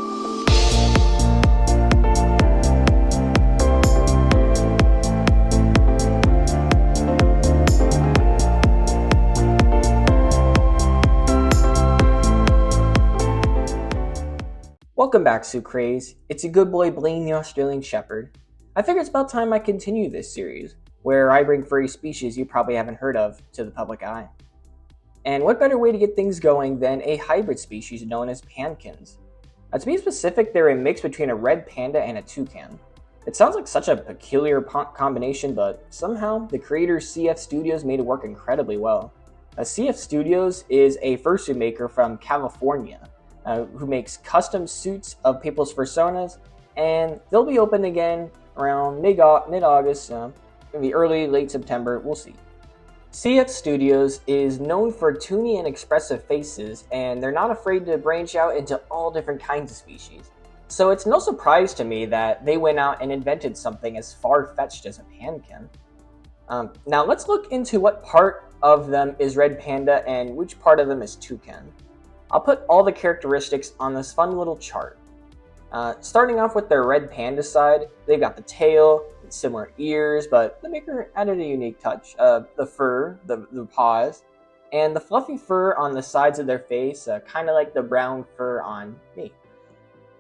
Welcome back, Sucraze. It's your good boy Blaine the Australian Shepherd. I figure it's about time I continue this series, where I bring furry species you probably haven't heard of to the public eye. And what better way to get things going than a hybrid species known as Pancans? To be specific, they're a mix between a red panda and a toucan. It sounds like such a peculiar combination, but somehow the creators CF Studios made it work incredibly well. CF Studios is a fursuit maker from California, who makes custom suits of people's fursonas, and they'll be open again around mid-August, maybe late September, we'll see. CF Studios is known for toony and expressive faces, and they're not afraid to branch out into all different kinds of species. So it's no surprise to me that they went out and invented something as far-fetched as a pancan. Now let's look into what part of them is red panda and which part of them is toucan. I'll put all the characteristics on this fun little chart. Starting off with their red panda side, they've got the tail, similar ears, but the maker added a unique touch. The fur, the paws, and the fluffy fur on the sides of their face, kind of like the brown fur on me.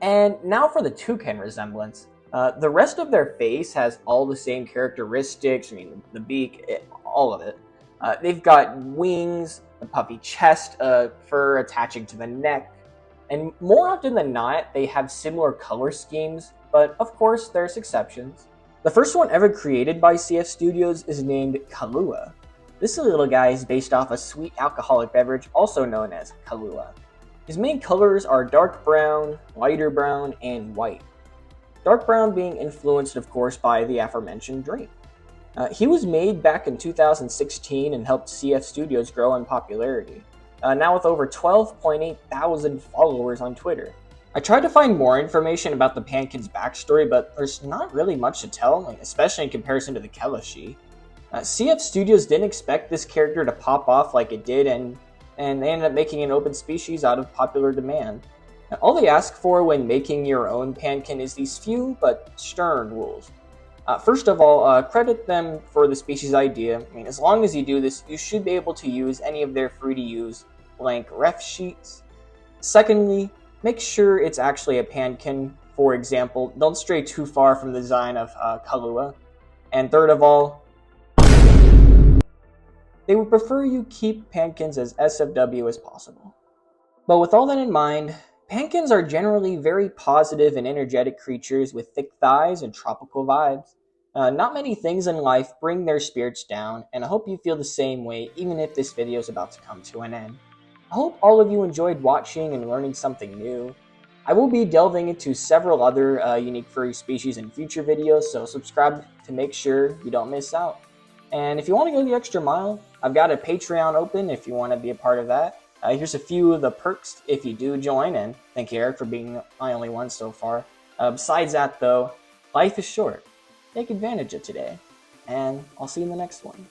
And now for the toucan resemblance. The rest of their face has all the same characteristics, the beak, all of it. They've got wings, a puffy chest, fur attaching to the neck, and more often than not, they have similar color schemes, but of course, there's exceptions. The first one ever created by CF Studios is named Kahlua. This little guy is based off a sweet alcoholic beverage also known as Kahlua. His main colors are dark brown, lighter brown, and white. Dark brown being influenced, of course, by the aforementioned drink. He was made back in 2016 and helped CF Studios grow in popularity, now with over 12.8 thousand followers on Twitter. I tried to find more information about the Pancan's backstory, but there's not really much to tell, especially in comparison to the Kelashi. CF Studios didn't expect this character to pop off like it did, and they ended up making an open species out of popular demand. Now, all they ask for when making your own Pancan is these few but stern rules. First of all, credit them for the species idea. As long as you do this, you should be able to use any of their free-to-use blank ref sheets. Secondly, make sure it's actually a pancan. For example, don't stray too far from the design of Kahlua. And third of all, they would prefer you keep pancans as SFW as possible. But with all that in mind, pancans are generally very positive and energetic creatures with thick thighs and tropical vibes. Not many things in life bring their spirits down, and I hope you feel the same way even if this video is about to come to an end. I hope all of you enjoyed watching and learning something new. I will be delving into several other unique furry species in future videos, so subscribe to make sure you don't miss out. And if you want to go the extra mile, I've got a Patreon open if you want to be a part of that. Here's a few of the perks if you do join, and thank you, Eric, for being my only one so far. Besides that, though, life is short. Take advantage of today, and I'll see you in the next one.